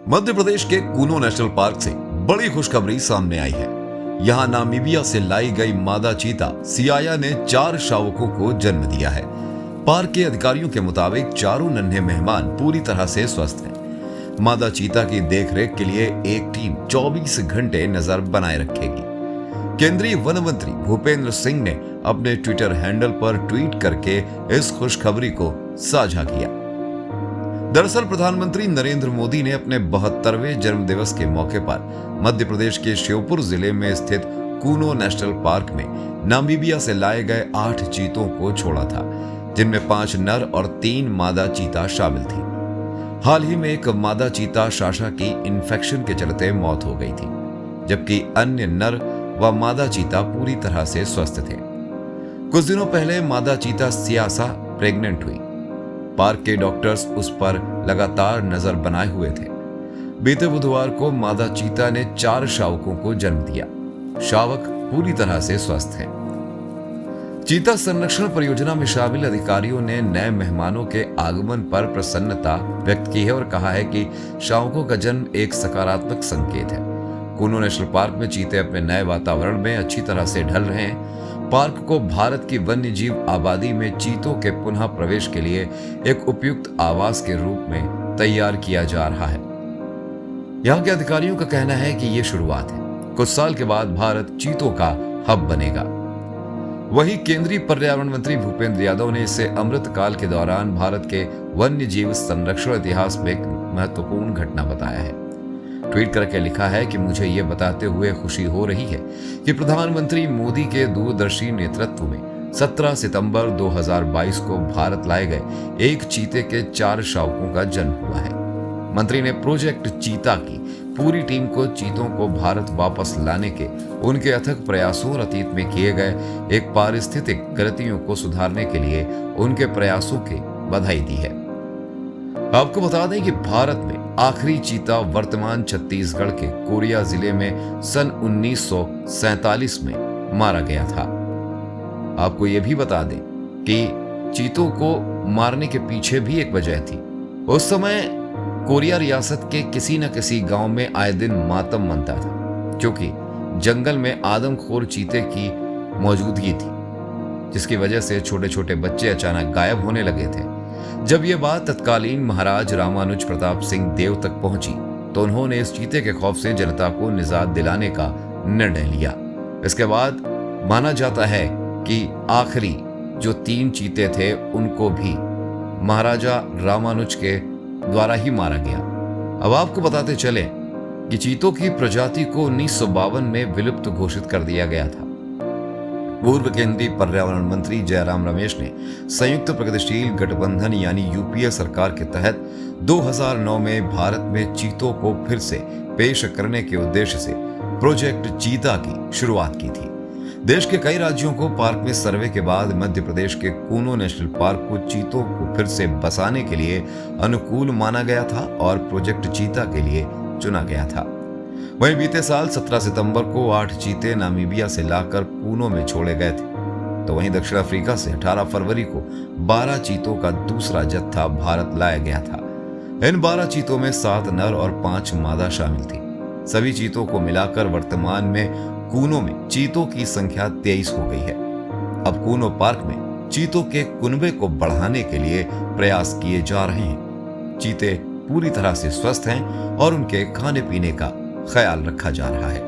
मध्य प्रदेश के Kuno national park से बड़ी खुशखबरी सामने आई है। यहाँ नामीबिया से लाई गई मादा चीता सियाया ने 4 शावकों को जन्म दिया है। पार्क के अधिकारियों के मुताबिक चारों नन्हे मेहमान पूरी तरह से स्वस्थ हैं। मादा चीता की देखरेख के लिए एक टीम 24 घंटे नजर बनाए रखेगी। केंद्रीय वन मंत्री भूपेंद्र सिंह ने अपने ट्विटर हैंडल पर ट्वीट करके इस खुशखबरी को साझा किया। दरअसल प्रधानमंत्री नरेंद्र मोदी ने अपने 72वें जन्मदिवस के मौके पर मध्य प्रदेश के श्योपुर जिले में स्थित कूनो नेशनल पार्क में नामीबिया से लाए गए 8 चीतों को छोड़ा था, जिनमें 5 नर और 3 मादा चीता शामिल थी। हाल ही में एक मादा चीता शाशा की इन्फेक्शन के चलते मौत हो गई थी, जबकि अन्य नर व मादा चीता पूरी तरह से स्वस्थ थे। कुछ दिनों पहले मादा चीता सियासा प्रेग्नेंट हुई। पार्क के डॉक्टर्स उस पर लगातार नजर बनाए हुए थे। बीते बुधवार को मादा चीता ने 4 शावकों को जन्म दिया। शावक पूरी तरह से स्वस्थ हैं। चीता संरक्षण परियोजना में शामिल अधिकारियों ने नए मेहमानों के आगमन पर प्रसन्नता व्यक्त की है और कहा है कि शावकों का जन्म एक सकारात्मक संकेत है। कूनो नेशनल पार्क में चीते अपने नए वातावरण में अच्छी तरह से ढल रहे हैं। पार्क को भारत की वन्य जीव आबादी में चीतों के पुनः प्रवेश के लिए एक उपयुक्त आवास के रूप में तैयार किया जा रहा है। यहाँ के अधिकारियों का कहना है कि ये शुरुआत है। कुछ साल के बाद भारत चीतों का हब बनेगा। वहीं केंद्रीय पर्यावरण मंत्री भूपेंद्र यादव ने इसे अमृत काल के दौरान भारत के वन्य जीव संरक्षण इतिहास में एक महत्वपूर्ण घटना बताया है। ट्वीट करके लिखा है कि मुझे ये बताते हुए खुशी हो रही है कि प्रधानमंत्री मोदी के दूरदर्शी नेतृत्व में 17 सितंबर 2022 को भारत लाए गए एक चीते के 4 शावकों का जन्म हुआ है। मंत्री ने प्रोजेक्ट चीता की पूरी टीम को चीतों को भारत वापस लाने के उनके अथक प्रयासों और अतीत में किए गए एक पारिस्थितिक गलतियों को सुधारने के लिए उनके प्रयासों की बधाई दी है। आपको बता दें कि भारत में आखिरी चीता वर्तमान छत्तीसगढ़ के कोरिया जिले में सन 1947 में मारा गया था। आपको यह भी बता दें कि चीतों को मारने के पीछे भी एक वजह थी। उस समय कोरिया रियासत के किसी न किसी गांव में आए दिन मातम मनता था, क्योंकि जंगल में आदमखोर चीते की मौजूदगी थी, जिसकी वजह से छोटे छोटे बच्चे अचानक गायब होने लगे थे। जब यह बात तत्कालीन महाराज रामानुज प्रताप सिंह देव तक पहुंची तो उन्होंने इस चीते के खौफ से जनता को निजात दिलाने का निर्णय लिया। इसके बाद माना जाता है कि आखिरी जो 3 चीते थे उनको भी महाराजा रामानुज के द्वारा ही मारा गया। अब आपको बताते चले कि चीतों की प्रजाति को 1952 में विलुप्त घोषित कर दिया गया था। पूर्व केंद्रीय पर्यावरण मंत्री जयराम रमेश ने संयुक्त प्रगतिशील गठबंधन यानी यूपीए सरकार के तहत 2009 में भारत में चीतों को फिर से पेश करने के उद्देश्य से प्रोजेक्ट चीता की शुरुआत की थी। देश के कई राज्यों को पार्क में सर्वे के बाद मध्य प्रदेश के कूनो नेशनल पार्क को चीतों को फिर से बसाने के लिए अनुकूल माना गया था और प्रोजेक्ट चीता के लिए चुना गया था। वहीं बीते साल 17 सितंबर को 8 चीते नामीबिया से लाकर कूनो में छोड़े गए थे, तो वहीं दक्षिण अफ्रीका से 18 फरवरी को 12 चीतों का दूसरा जत्था भारत लाया गया था। इन 12 चीतों में 7 नर और 5 मादा शामिल थी। सभी चीतों को मिलाकर वर्तमान में कूनो में चीतों की संख्या 23 हो गई है। अब कूनो पार्क में चीतों के कुनबे को बढ़ाने के लिए प्रयास किए जा रहे हैं। चीते पूरी तरह से स्वस्थ हैं और उनके खाने पीने का ख्याल रखा जा रहा है।